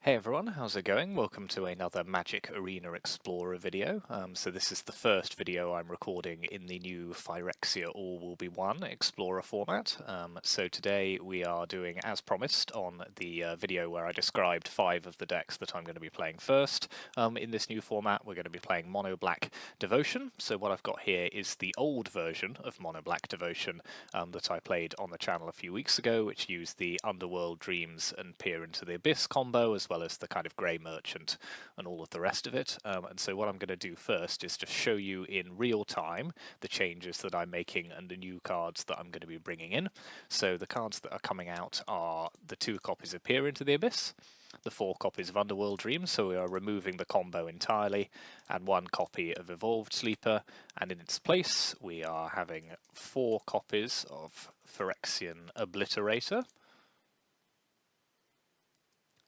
Hey everyone, how's it going? Welcome to another Magic Arena Explorer video. So this is the first video I'm recording in the new Phyrexia All Will Be One Explorer format. So today we are doing, as promised, on the video where I described 5 of the decks that I'm going to be playing first. In this new format we're going to be playing Mono Black Devotion. So what I've got here is the old version of Mono Black Devotion that I played on the channel a few weeks ago, which used the Underworld Dreams and Peer into the Abyss combo, as well as the kind of Grey Merchant and all of the rest of it. And so what I'm going to do first is just show you in real time the changes that I'm making and the new cards that I'm going to be bringing in. So the cards that are coming out are the 2 copies of Peer into the Abyss, the 4 copies of Underworld Dreams, so we are removing the combo entirely, and 1 copy of Evolved Sleeper, and in its place we are having 4 copies of Phyrexian Obliterator.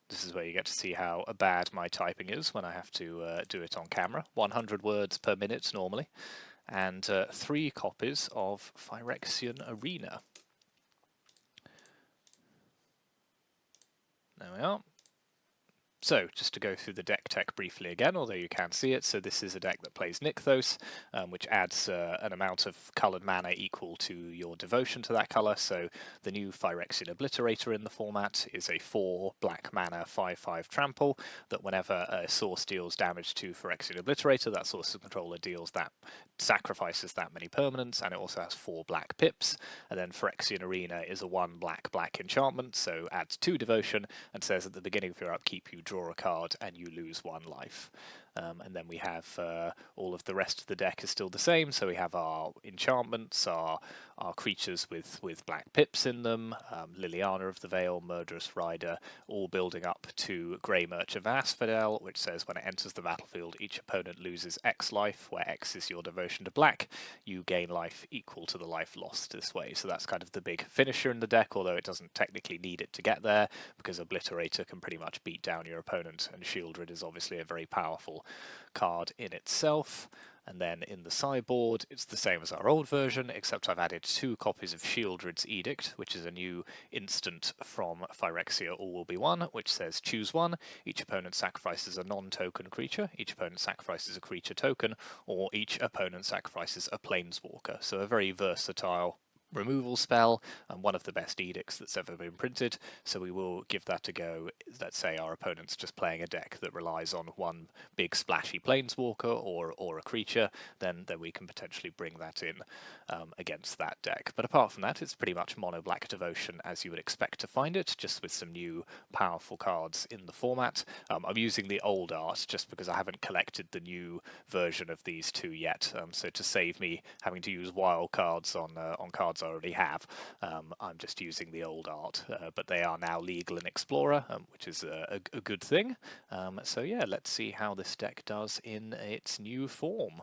This is where you get to see how bad my typing is when I have to do it on camera. 100 words per minute normally. And 3 copies of Phyrexian Arena. There we are. So, just to go through the deck tech briefly again, although you can see it, so this is a deck that plays Nykthos, which adds an amount of coloured mana equal to your devotion to that colour. So the new Phyrexian Obliterator in the format is a 4 black mana 5/5 trample that whenever a source deals damage to Phyrexian Obliterator, that source's controller sacrifices that many permanents, and it also has 4 black pips. And then Phyrexian Arena is a 1 black enchantment, so adds 2 devotion and says at the beginning of your upkeep you draw a card and you lose 1 life. And then we have all of the rest of the deck is still the same, so we have our enchantments, our creatures with black pips in them, Liliana of the Veil, Murderous Rider, all building up to Grey Merch of Asphodel, which says when it enters the battlefield each opponent loses X life, where X is your devotion to black. You gain life equal to the life lost this way. So that's kind of the big finisher in the deck, although it doesn't technically need it to get there, because Obliterator can pretty much beat down your opponent, and Shieldred is obviously a very powerful card in itself. And then in the sideboard, it's the same as our old version, except I've added 2 copies of Shieldred's Edict, which is a new instant from Phyrexia All Will Be One, which says choose 1, each opponent sacrifices a non-token creature, each opponent sacrifices a creature token, or each opponent sacrifices a planeswalker. So a very versatile removal spell, and one of the best edicts that's ever been printed, so we will give that a go. Let's say our opponent's just playing a deck that relies on 1 big splashy planeswalker or a creature, then we can potentially bring that in against that deck. But apart from that, it's pretty much mono black devotion as you would expect to find it, just with some new powerful cards in the format. I'm using the old art just because I haven't collected the new version of these 2 yet, so to save me having to use wild cards on cards I already have, I'm just using the old art, but they are now legal in Explorer, which is a good thing. So yeah, let's see how this deck does in its new form.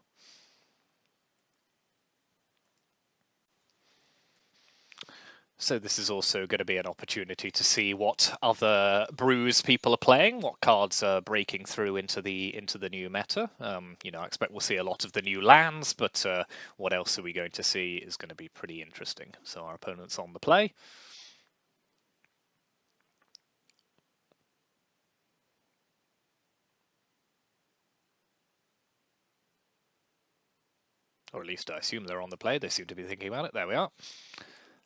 So this is also going to be an opportunity to see what other brews people are playing, what cards are breaking through into the new meta. You know, I expect we'll see a lot of the new lands, but what else are we going to see is going to be pretty interesting. So our opponent's on the play. Or at least I assume they're on the play. They seem to be thinking about it. There we are.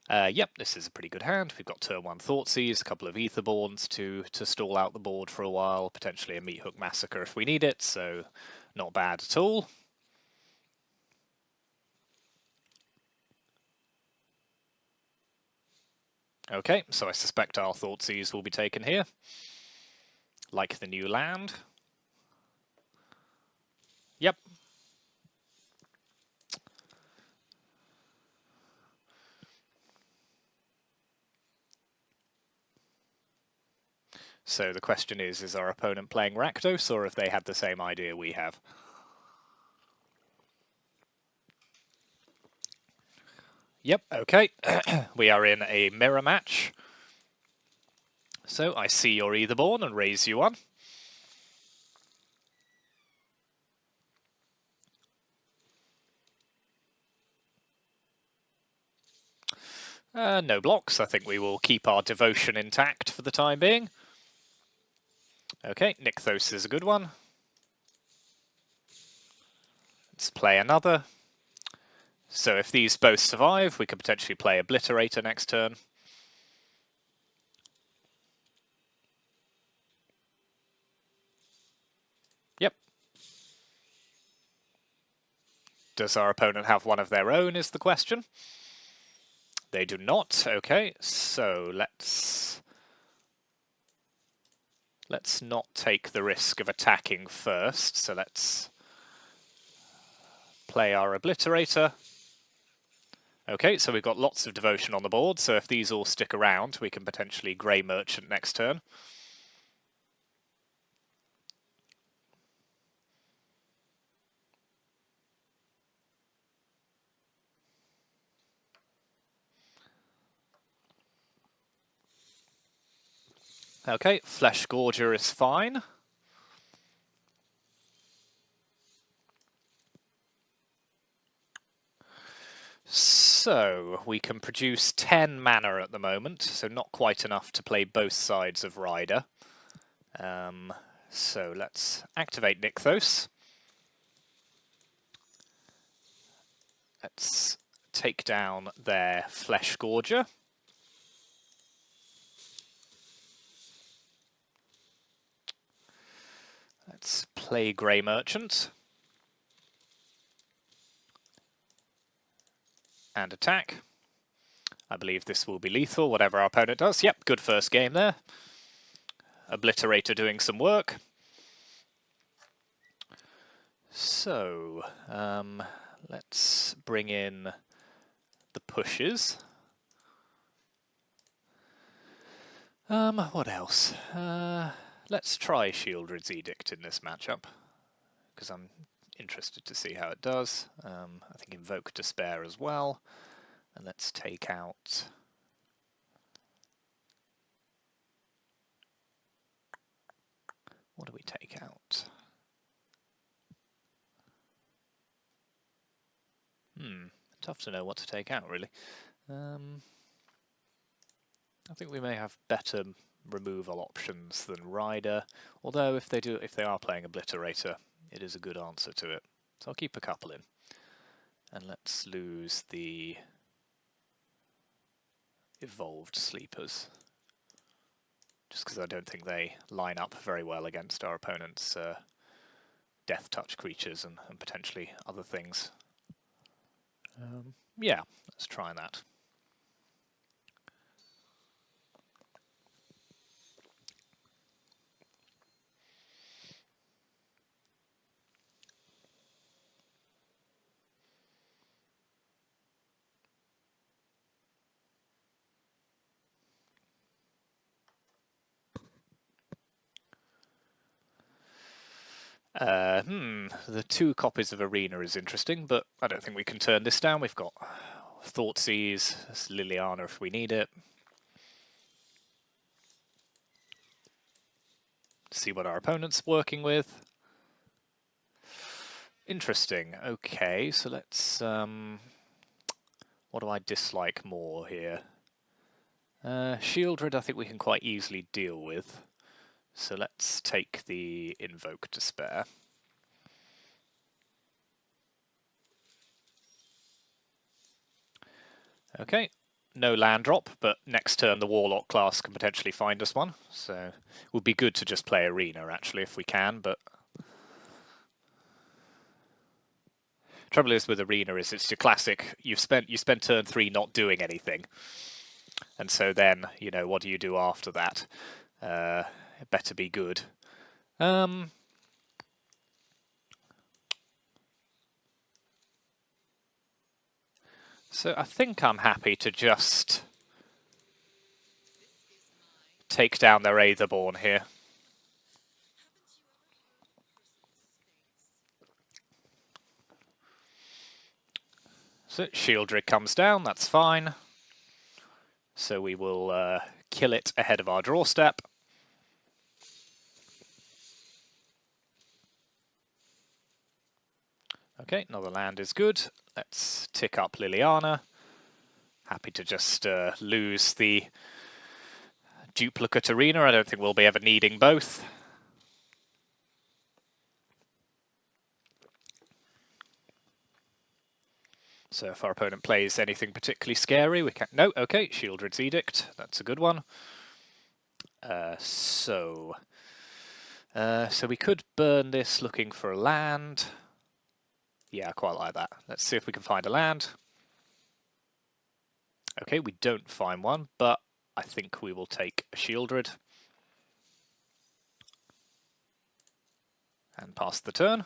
Yep, this is a pretty good hand. We've got turn 1 Thoughtseize, a couple of Aetherborns to stall out the board for a while, potentially a Meathook Massacre if we need it, so not bad at all. Okay, so I suspect our Thoughtseize will be taken here, like the new land. Yep. So the question is our opponent playing Rakdos, or if they had the same idea we have? Yep, okay. We are in a mirror match. So I see your Aetherborn and raise you 1. No blocks. I think we will keep our devotion intact for the time being. Okay, Nykthos is a good one. Let's play another. So if these both survive, we could potentially play Obliterator next turn. Yep. Does our opponent have one of their own is the question. They do not. Okay, so let's not take the risk of attacking first. So let's play our Obliterator. Okay, so we've got lots of devotion on the board, so if these all stick around, we can potentially Grey Merchant next turn. Okay, Flesh Gorger is fine. So, we can produce 10 mana at the moment, so not quite enough to play both sides of Rider. So let's activate Nykthos. Let's take down their Flesh Gorger. Let's play Grey Merchant. And attack. I believe this will be lethal, whatever our opponent does. Yep, good first game there. Obliterator doing some work. So, let's bring in the pushes. What else? Let's try Shieldred's Edict in this matchup, because I'm interested to see how it does. I think Invoke Despair as well. And let's take out... What do we take out? Tough to know what to take out, really. I think we may have better removal options than Rider, although if they are playing Obliterator, it is a good answer to it. So I'll keep a couple in. And let's lose the Evolved Sleepers, just because I don't think they line up very well against our opponent's Death Touch creatures and potentially other things. Yeah, let's try that. The 2 copies of Arena is interesting, but I don't think we can turn this down. We've got Thoughtseize, Liliana if we need it. See what our opponent's working with. Interesting. Okay, so let's... what do I dislike more here? Shieldred I think we can quite easily deal with. So let's take the Invoke Despair. Okay, no land drop, but next turn the Warlock class can potentially find us one. So it would be good to just play Arena, actually, if we can, but... Trouble is with Arena is it's your classic, you spent turn 3 not doing anything. And so then, you know, what do you do after that? It better be good. So I think I'm happy to just take down their Aetherborn here. So Shieldred comes down, that's fine. So we will kill it ahead of our draw step. Okay, another land is good. Let's tick up Liliana. Happy to just lose the duplicate Arena. I don't think we'll be ever needing both. So if our opponent plays anything particularly scary, we can... No, okay, Shieldred's Edict. That's a good one. So we could burn this looking for a land. Yeah, I quite like that. Let's see if we can find a land. Okay, we don't find one, but I think we will take a Shieldred. And pass the turn.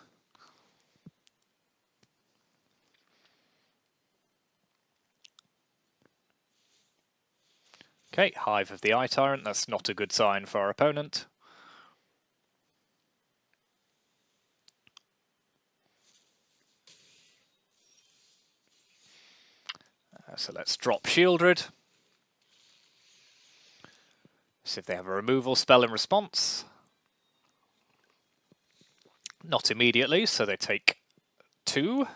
Okay, Hive of the Eye Tyrant. That's not a good sign for our opponent. So let's drop Shieldred. See if they have a removal spell in response. Not immediately, so they take 2.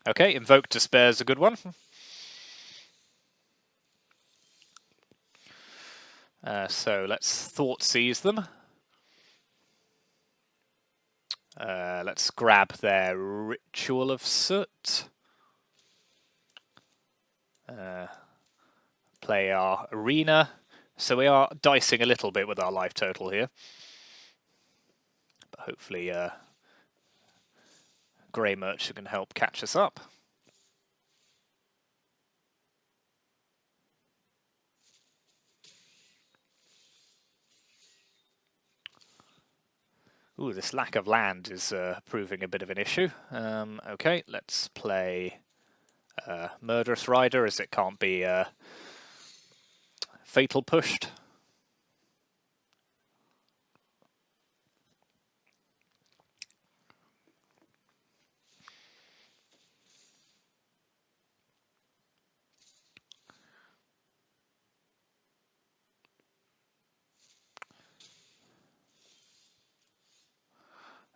Okay, Invoke Despair is a good one. So let's Thoughtseize them. Let's grab their Ritual of Soot. Play our Arena. So we are dicing a little bit with our life total here. But hopefully Grey Merchant can help catch us up. Ooh, this lack of land is proving a bit of an issue. Okay, let's play Murderous Rider, as it can't be fatal pushed.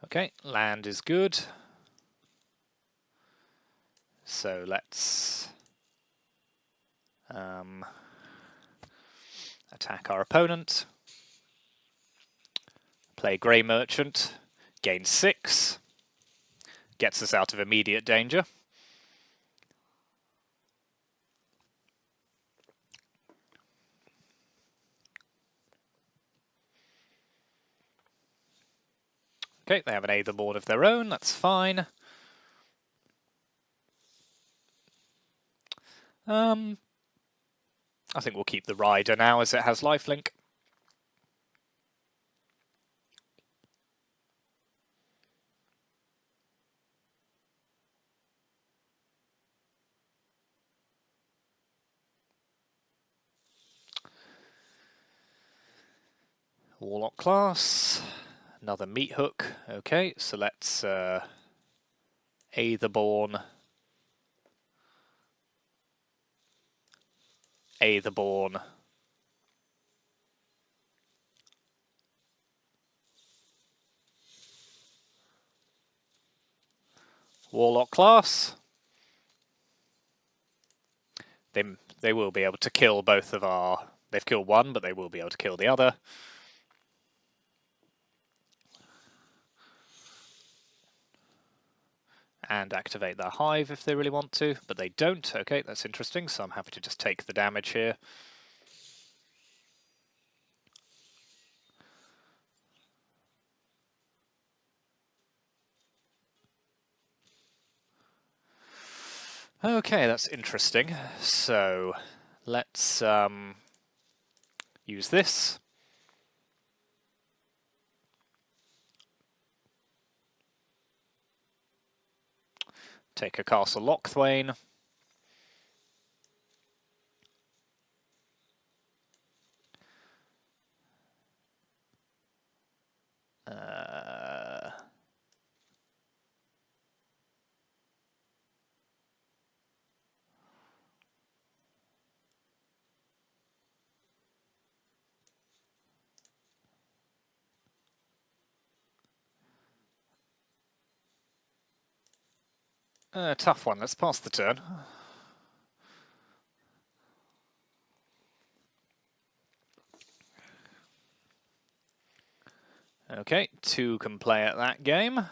Okay, land is good. So let's attack our opponent. Play Grey Merchant, gain 6. Gets us out of immediate danger. Okay, they have an Aetherborn of their own, that's fine. I think we'll keep the Rider now, as it has lifelink. Warlock class, another Meat Hook. Okay, so let's Aetherborn, Warlock class. They will be able to kill both of our... They've killed one, but they will be able to kill the other. And activate their Hive if they really want to, but they don't. Okay, that's interesting, so I'm happy to just take the damage here. Okay, that's interesting. So let's use this. Take a Castle Lochthwain. Tough one. Let's pass the turn. Okay, 2 can play at that game.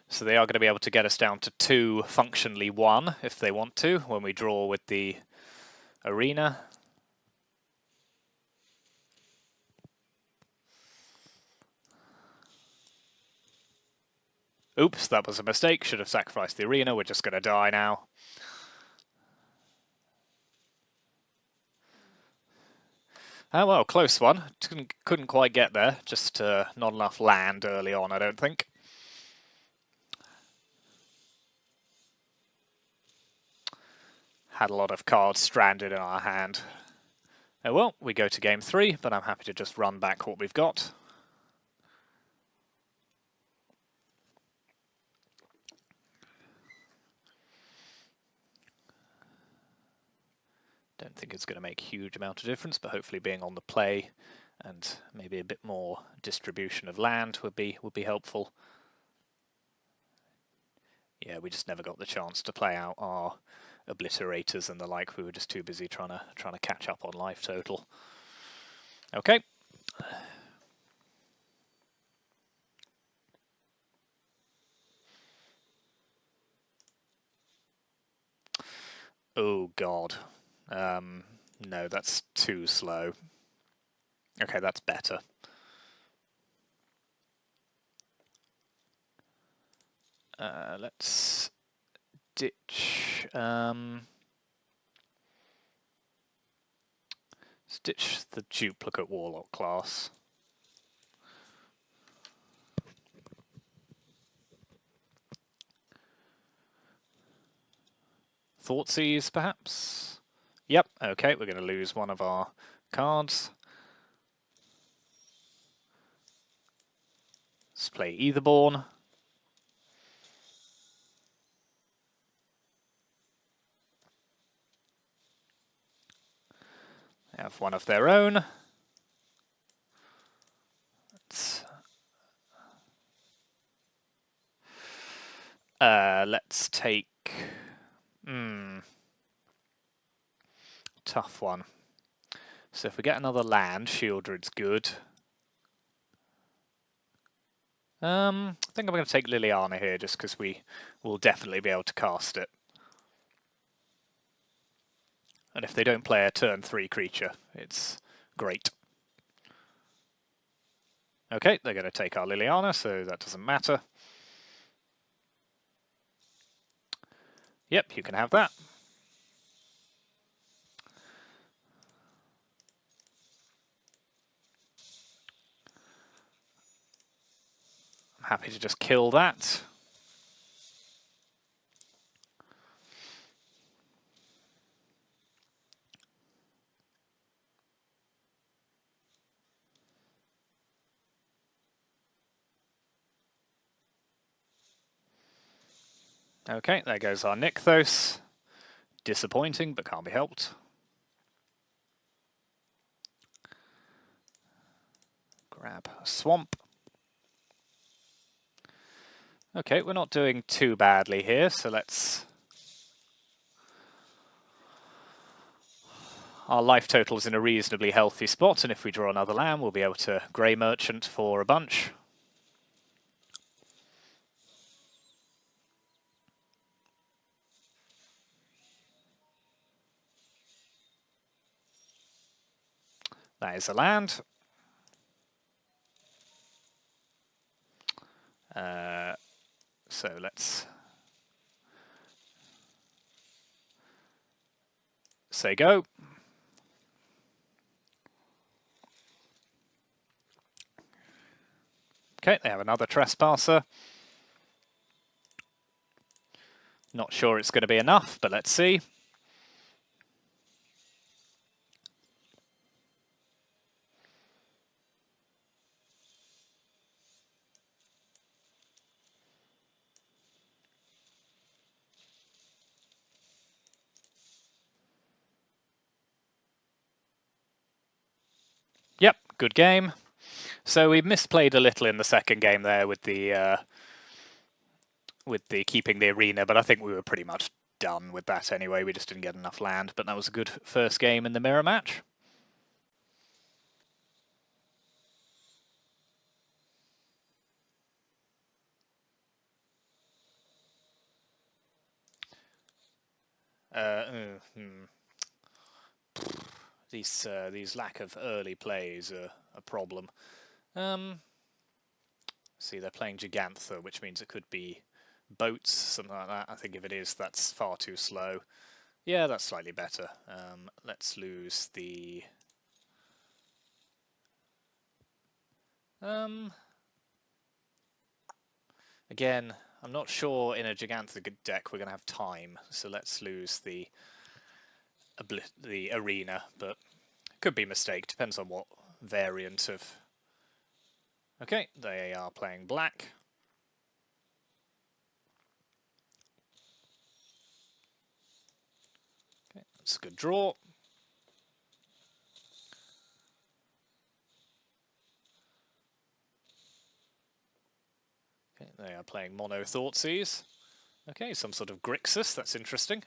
So they are going to be able to get us down to 2, functionally 1, if they want to, when we draw with the arena. Oops, that was a mistake. Should have sacrificed the arena. We're just going to die now. Oh, well, close one. Couldn't quite get there. Just not enough land early on, I don't think. Had a lot of cards stranded in our hand. Oh well, we go to game 3, but I'm happy to just run back what we've got. Don't think it's going to make a huge amount of difference, but hopefully being on the play and maybe a bit more distribution of land would be helpful. Yeah, we just never got the chance to play out our obliterators and the like. We were just too busy trying to catch up on life total. Okay. Oh god. No, that's too slow. Okay, that's better. Let's ditch. Let's ditch the duplicate warlock class. Thoughtseize, perhaps? Yep, okay, we're going to lose one of our cards. Let's play Etherborn. They have one of their own. Let's take... tough one. So if we get another land, Shieldred's good. I think I'm going to take Liliana here, just because we will definitely be able to cast it. And if they don't play a turn 3 creature, it's great. Okay, they're going to take our Liliana, so that doesn't matter. Yep, you can have that. I'm happy to just kill that. Okay, there goes our Nykthos. Disappointing, but can't be helped. Grab a swamp. Okay, we're not doing too badly here, so let's... Our life total is in a reasonably healthy spot, and if we draw another land, we'll be able to Grey Merchant for a bunch. That is a land. So let's say go. Okay, they have another Trespasser. Not sure it's going to be enough, but let's see. Yep, good game. So we misplayed a little in the second game there with the with the keeping the arena, but I think we were pretty much done with that anyway. We just didn't get enough land, but that was a good first game in the mirror match. These lack of early plays are a problem. See, they're playing Gigantha, which means it could be boats, something like that. I think if it is, that's far too slow. Yeah, that's slightly better. Let's lose the... Again, I'm not sure in a Gigantha deck we're going to have time, so let's lose the arena, but could be a mistake, depends on what variant of... Okay, they are playing black. Okay, that's a good draw. Okay, they are playing mono Thoughtseize. Okay, some sort of Grixis, that's interesting.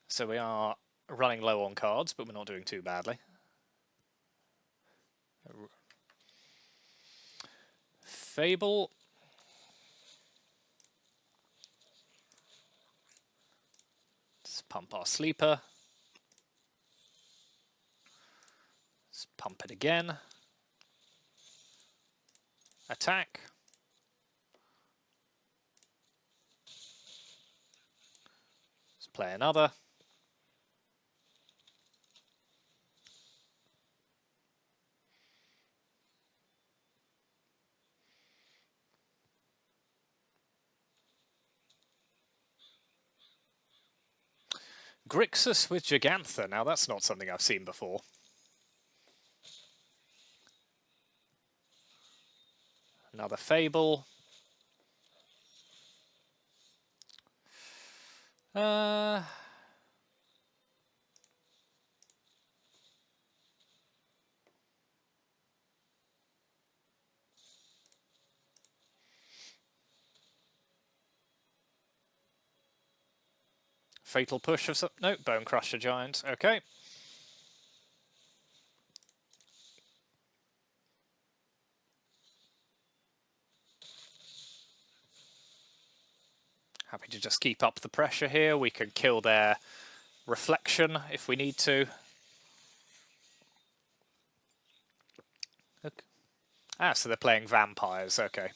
So we are running low on cards, but we're not doing too badly. Fable. Let's pump our sleeper. Let's pump it again. Attack. Let's play another. Grixis with Gigantha. Now that's not something I've seen before. Another Fable. Fatal Push of some... No, Bone Crusher Giant. Okay. Happy to just keep up the pressure here. We can kill their reflection if we need to. Okay. Ah, so they're playing vampires. Okay.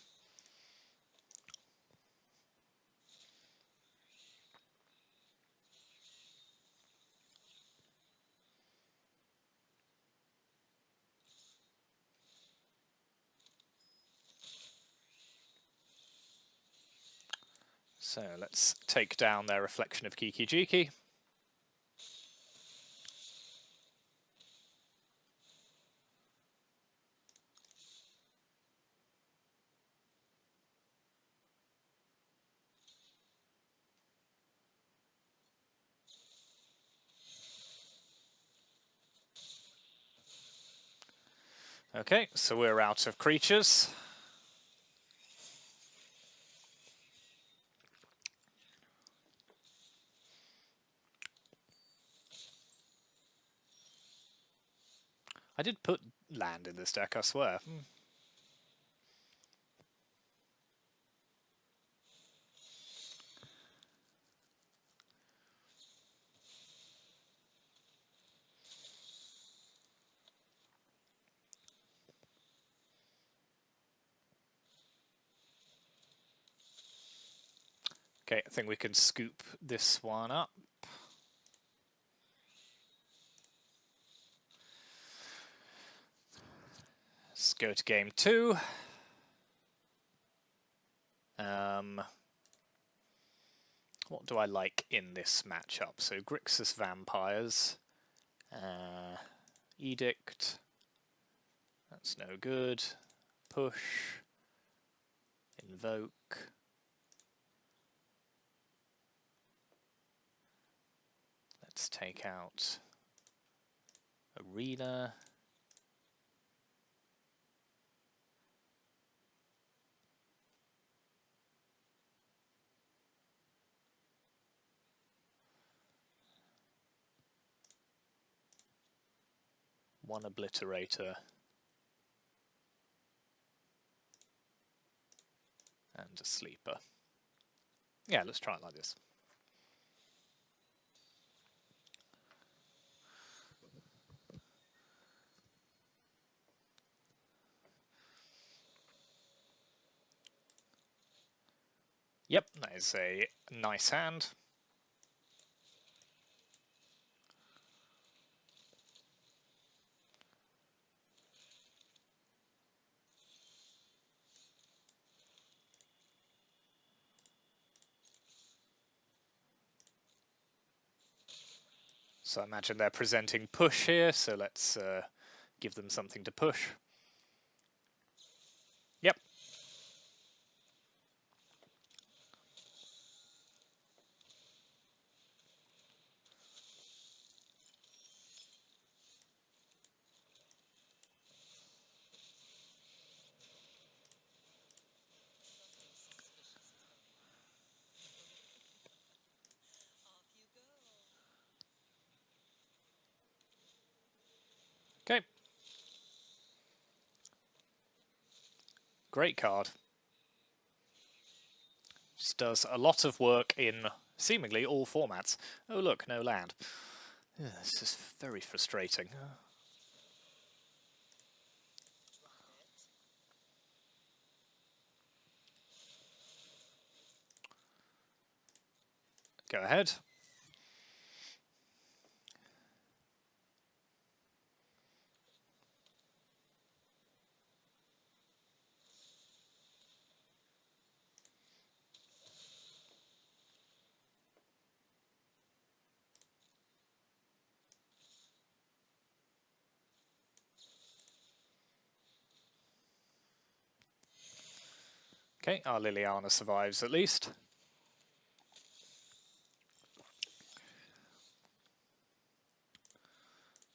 So let's take down their reflection of Kiki Jiki. Okay, so we're out of creatures. I did put land in this deck, I swear. Okay, I think we can scoop this one up. Let's go to game 2. What do I like in this matchup? So Grixis Vampires, Edict, that's no good, Push, Invoke, let's take out Arena, one Obliterator, and a Sleeper. Yeah, let's try it like this. Yep, that is a nice hand. So I imagine they're presenting push here, so let's give them something to push. Yep. Okay. Great card. Just does a lot of work in seemingly all formats. Oh look, no land. Yeah, this is very frustrating. Go ahead. Okay, our Liliana survives at least.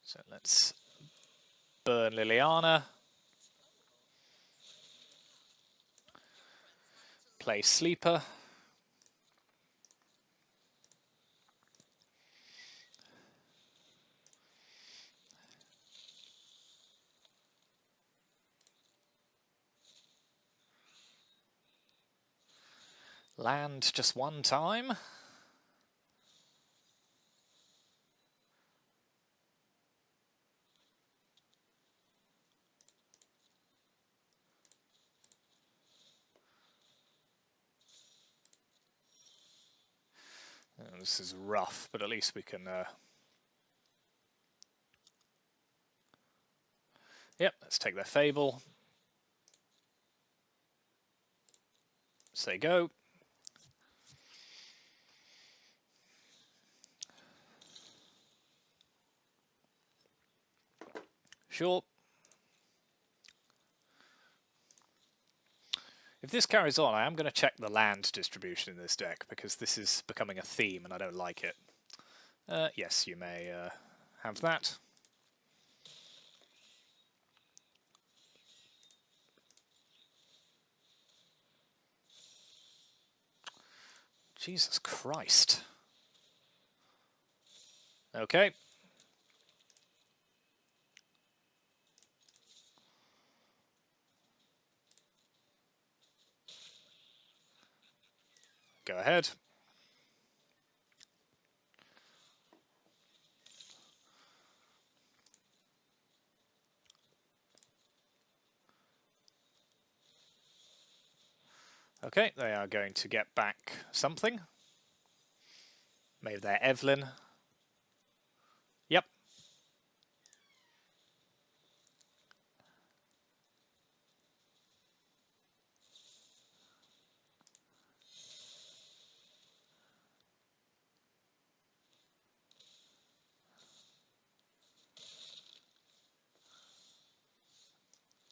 So let's burn Liliana. Play Sleeper. Land just one time. Oh, this is rough, but at least we can... Yep, let's take their Fable. Say go. Sure. If this carries on, I am going to check the land distribution in this deck, because this is becoming a theme and I don't like it. Yes, you may have that. Jesus Christ. Okay. Go ahead. Okay, they are going to get back something. Maybe they're Evelyn. Yep.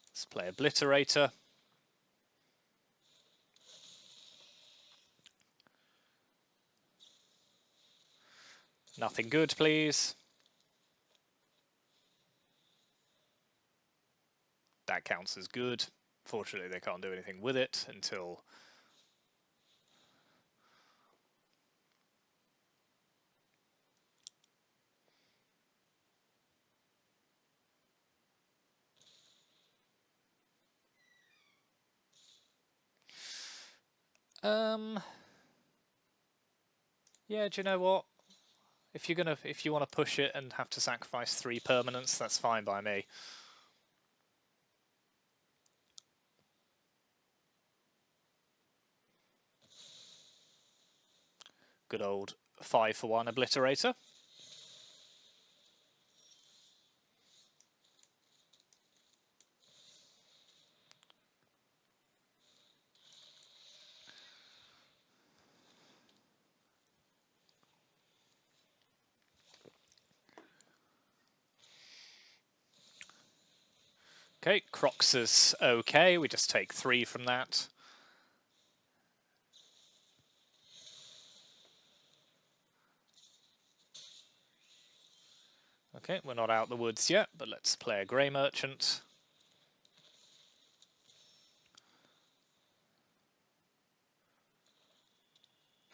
Let's play Obliterator. Nothing good, please. That counts as good. Fortunately, they can't do anything with it until... Yeah, do you know what? If you want to push it and have to sacrifice 3 permanents, that's fine by me. Good old 5-for-1 Obliterator. Okay, Crocs is okay. We just take 3 from that. Okay, we're not out the woods yet, but let's play a Grey Merchant.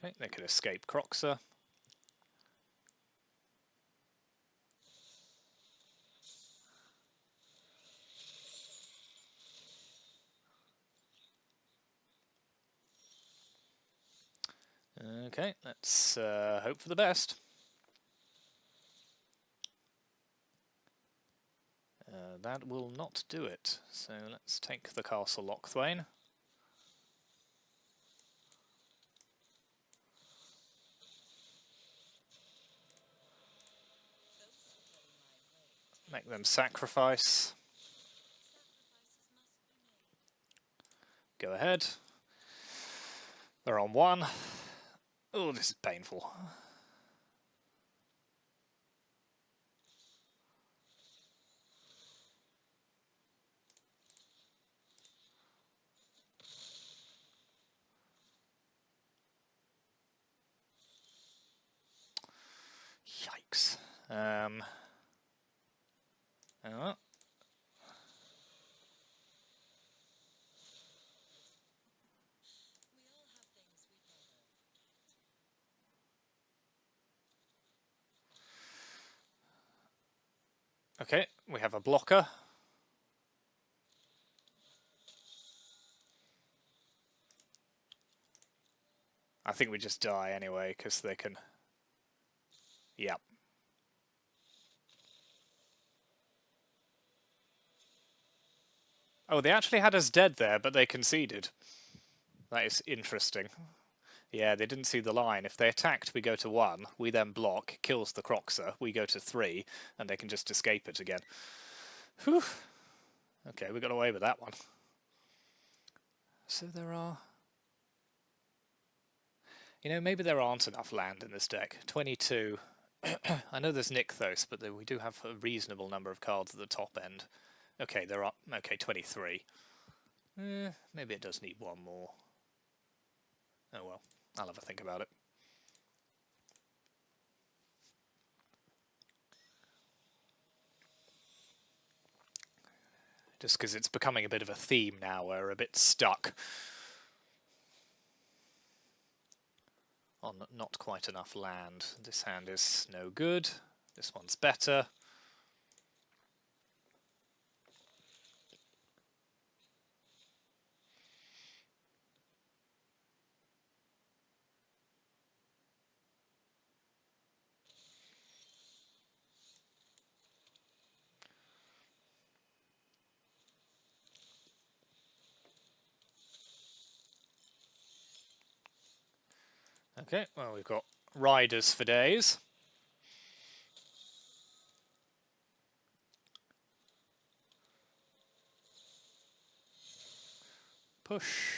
Okay, they could escape Croxer. Okay, let's hope for the best. That will not do it, so let's take the Castle Lochthwain. Make them sacrifice. Go ahead. They're on 1. Oh, this is painful. Yikes. Okay, we have a blocker. I think we just die anyway, because they can... Yep. Oh, they actually had us dead there, but they conceded. That is interesting. Yeah, they didn't see the line. If they attacked, we go to 1. We then block, kills the Croxer. We go to 3, and they can just escape it again. Whew. Okay, we got away with that one. So there are... You know, maybe there aren't enough land in this deck. 22. I know there's Nykthos, but we do have a reasonable number of cards at the top end. Okay, there are... Okay, 23. Maybe it does need 1 more. Oh well, I'll have a think about it. Just because it's becoming a bit of a theme now, we're a bit stuck on not quite enough land. This hand is no good. This one's better. Okay, well, we've got riders for days. Push.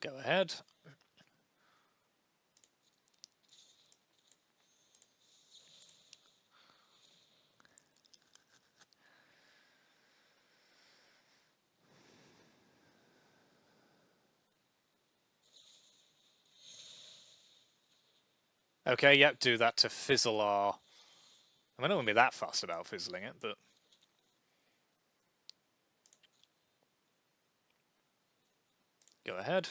Go ahead. Okay, yep, do that to fizzle our... I don't want to be that fussed about fizzling it, but... Go ahead.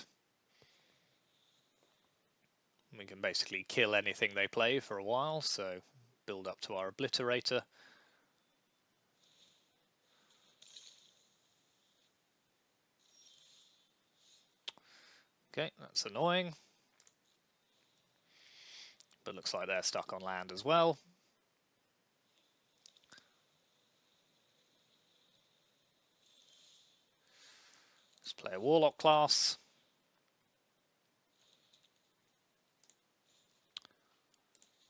We can basically kill anything they play for a while, so build up to our Obliterator. Okay, that's annoying. But looks like they're stuck on land as well. Let's play a Warlock class.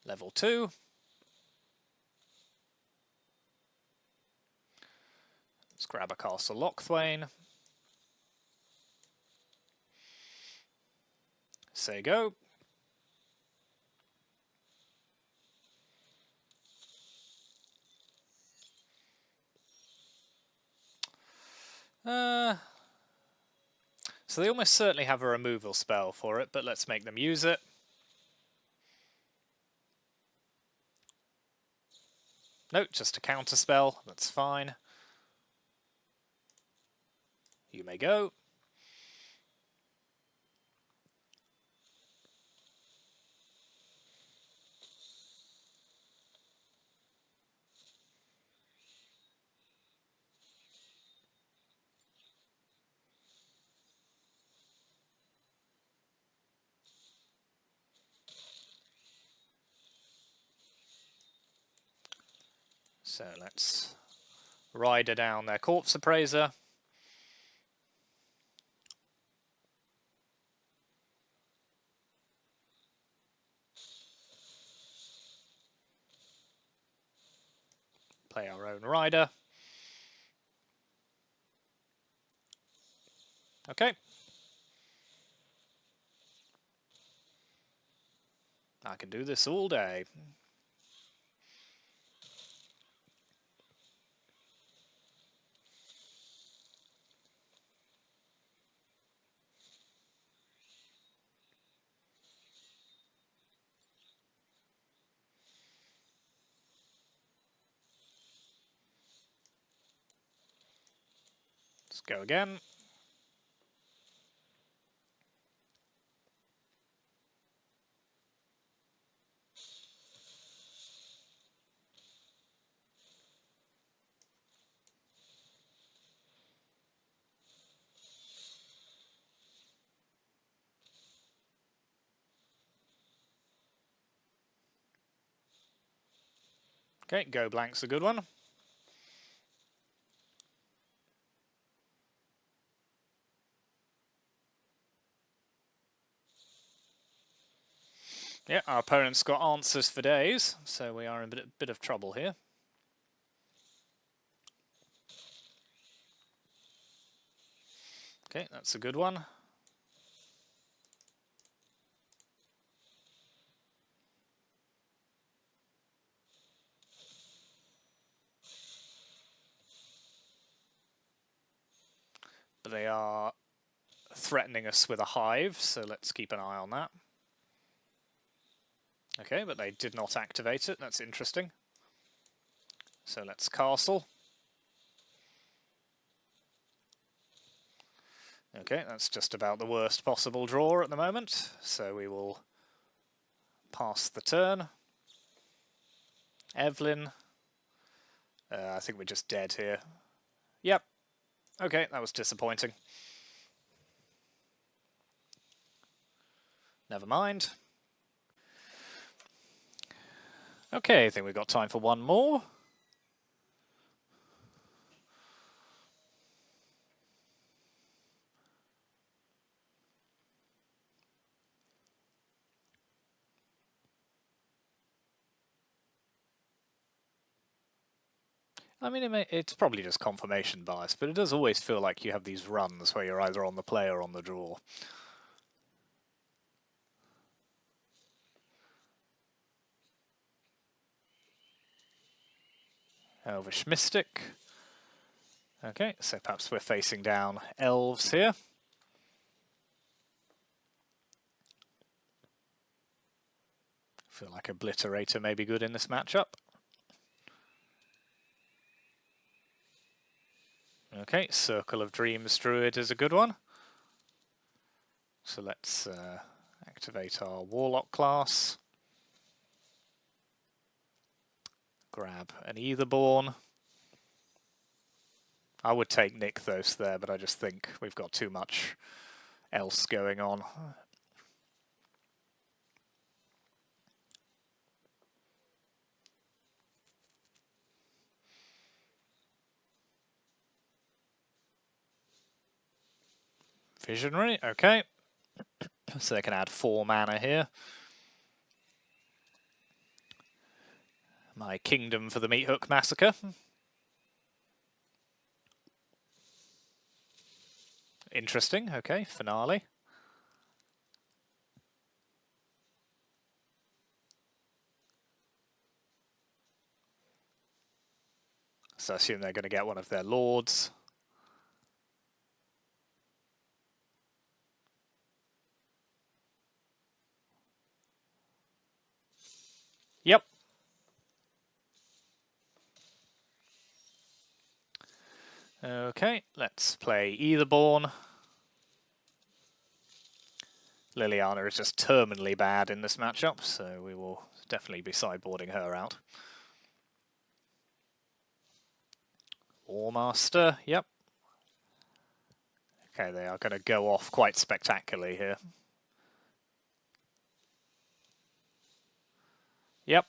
Level 2. Let's grab a Castle Lochthwain. Say go. So they almost certainly have a removal spell for it, but let's make them use it. Nope, just a counter spell. That's fine. You may go. So let's rider down their Corpse Appraiser. Play our own rider. Okay. I can do this all day. Let's go again. Okay, go blank's a good one. Yeah, our opponent's got answers for days, so we are in a bit of trouble here. Okay, that's a good one. But they are threatening us with a hive, so let's keep an eye on that. Okay, but they did not activate it. That's interesting. So let's castle. Okay, that's just about the worst possible draw at the moment. So we will pass the turn. Evelyn. I think we're just dead here. Yep. Okay, that was disappointing. Never mind. Okay, I think we've got time for one more. I mean, it's probably just confirmation bias, but it does always feel like you have these runs where you're either on the play or on the draw. Elvish Mystic. Okay, so perhaps we're facing down Elves here. Feel like Obliterator may be good in this matchup. Okay, Circle of Dreams Druid is a good one. So let's activate our Warlock class. Grab an Aetherborn. I would take Nykthos there, but I just think we've got too much else going on. Visionary, okay. So they can add 4 mana here. My Kingdom for the Meathook Massacre. Interesting, okay, finale. So I assume they're going to get one of their lords. Yep. Okay, let's play Aetherborn. Liliana is just terminally bad in this matchup, so we will definitely be sideboarding her out. Warmaster, yep. Okay, they are going to go off quite spectacularly here. Yep.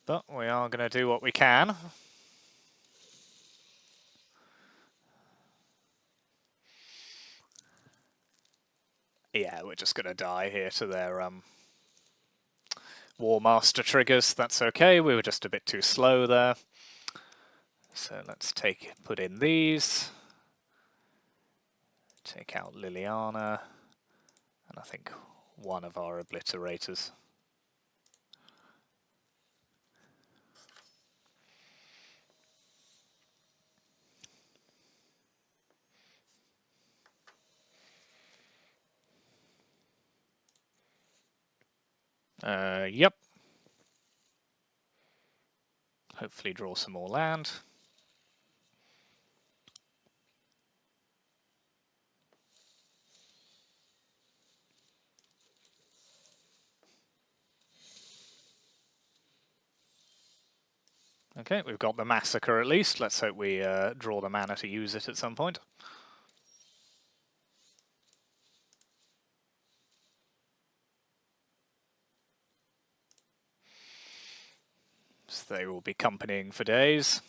But we are going to do what we can. Yeah, we're just going to die here to their Warmaster triggers. That's okay, we were just a bit too slow there. So let's put in these. Take out Liliana. And I think one of our Obliterators. Yep. Hopefully draw some more land. Okay, we've got the Massacre at least. Let's hope we draw the mana to use it at some point. So they will be companying for days.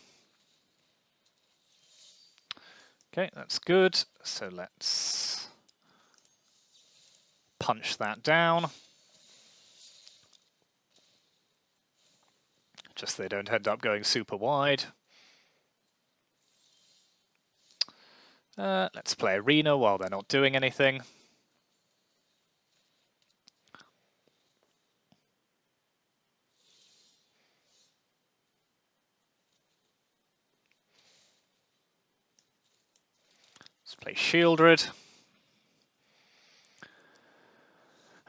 Okay, that's good. So let's punch that down. Just they don't end up going super wide. Let's play Arena while they're not doing anything. Let's play Shieldred.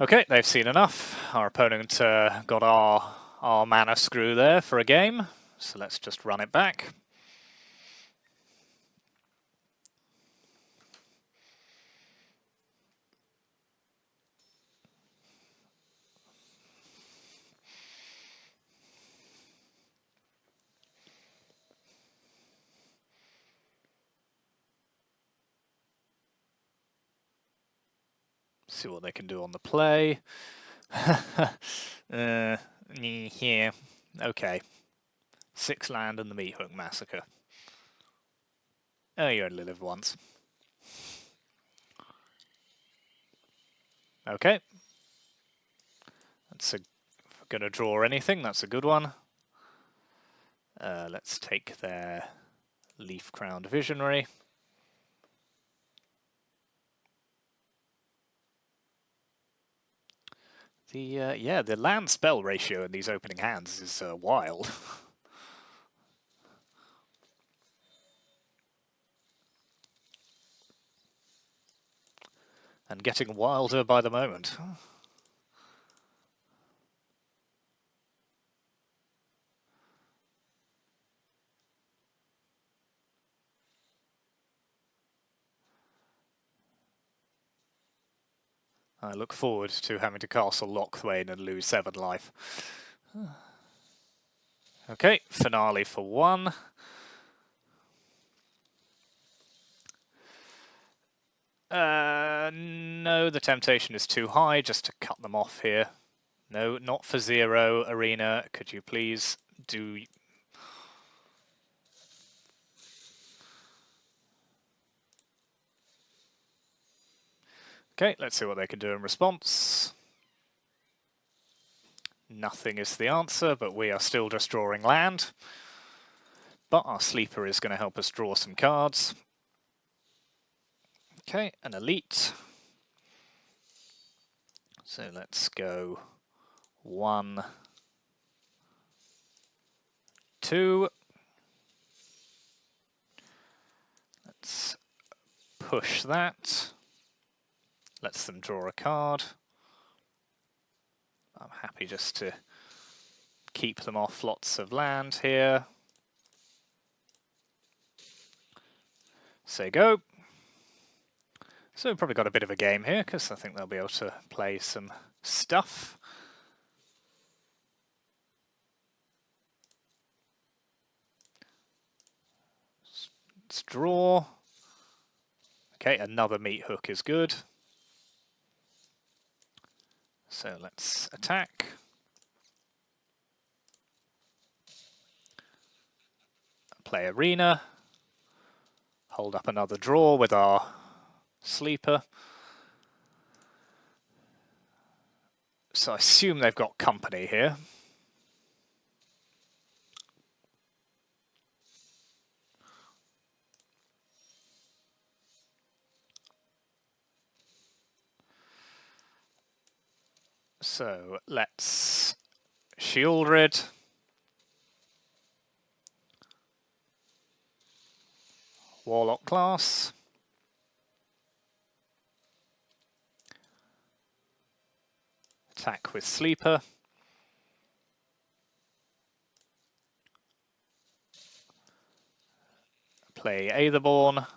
Okay, they've seen enough. Our opponent got our mana screw there for a game, so let's just run it back. See what they can do on the play. Here. Okay. 6 land and the Meathook Massacre. Oh, you only live once. Okay. That's if we're going to draw anything, that's a good one. Let's take their Leaf-Crowned Visionary. The land spell ratio in these opening hands is wild. And getting wilder by the moment. I look forward to having to castle Lochthwain and lose 7 life. Okay, finale for 1. No, the temptation is too high just to cut them off here. No, not for 0, Arena. Could you please do... Okay, let's see what they can do in response. Nothing is the answer, but we are still just drawing land. But our sleeper is going to help us draw some cards. Okay, an elite. So let's go 1, 2. Let's push that. Lets them draw a card. I'm happy just to keep them off lots of land here. Say go. So we've probably got a bit of a game here, because I think they'll be able to play some stuff. Let's draw. Okay, another meat hook is good. So let's attack. Play Arena. Hold up another draw with our sleeper. So I assume they've got company here. So let's Shieldred. Warlock class. Attack with Sleeper. Play Aetherborn.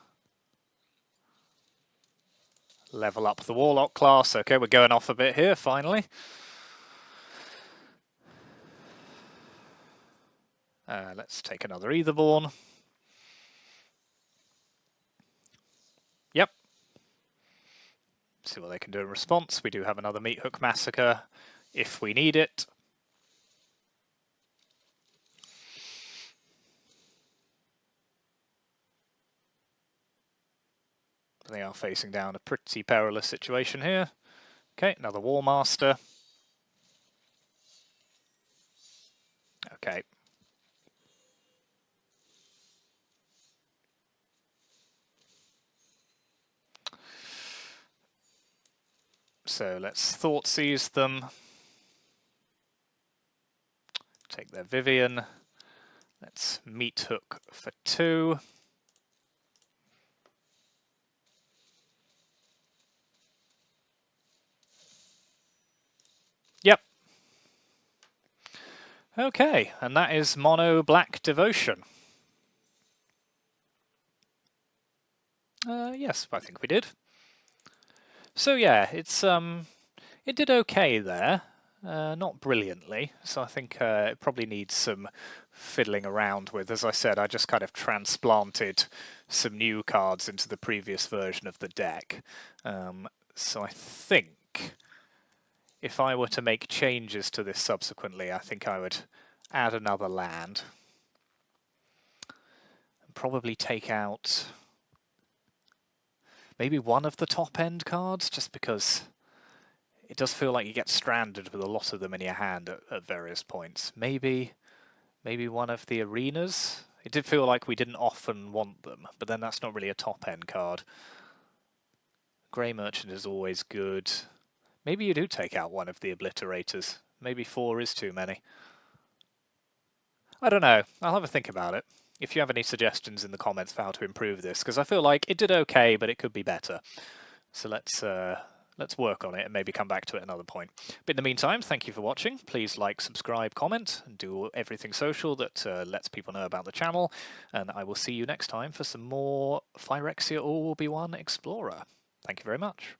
Level up the Warlock class. Okay, we're going off a bit here, finally. Let's take another Aetherborn. Yep. See what they can do in response. We do have another Meat Hook Massacre if we need it. They are facing down a pretty perilous situation here. Okay, another War Master. Okay. So let's Thoughtseize them. Take their Vivian. Let's Meat Hook for 2. Yep. Okay, and that is Mono Black Devotion. Yes, I think we did. So yeah, it did okay there. Not brilliantly, so I think it probably needs some fiddling around with. As I said, I just kind of transplanted some new cards into the previous version of the deck. So I think if I were to make changes to this subsequently, I think I would add another land. And probably take out maybe one of the top-end cards, just because it does feel like you get stranded with a lot of them in your hand at various points. Maybe one of the arenas? It did feel like we didn't often want them, but then that's not really a top-end card. Grey Merchant is always good. Maybe you do take out one of the Obliterators. Maybe 4 is too many. I don't know. I'll have a think about it. If you have any suggestions in the comments for how to improve this, because I feel like it did okay, but it could be better. So let's work on it and maybe come back to it another point. But in the meantime, thank you for watching. Please like, subscribe, comment, and do everything social that lets people know about the channel. And I will see you next time for some more Phyrexia or Obi-Wan Explorer. Thank you very much.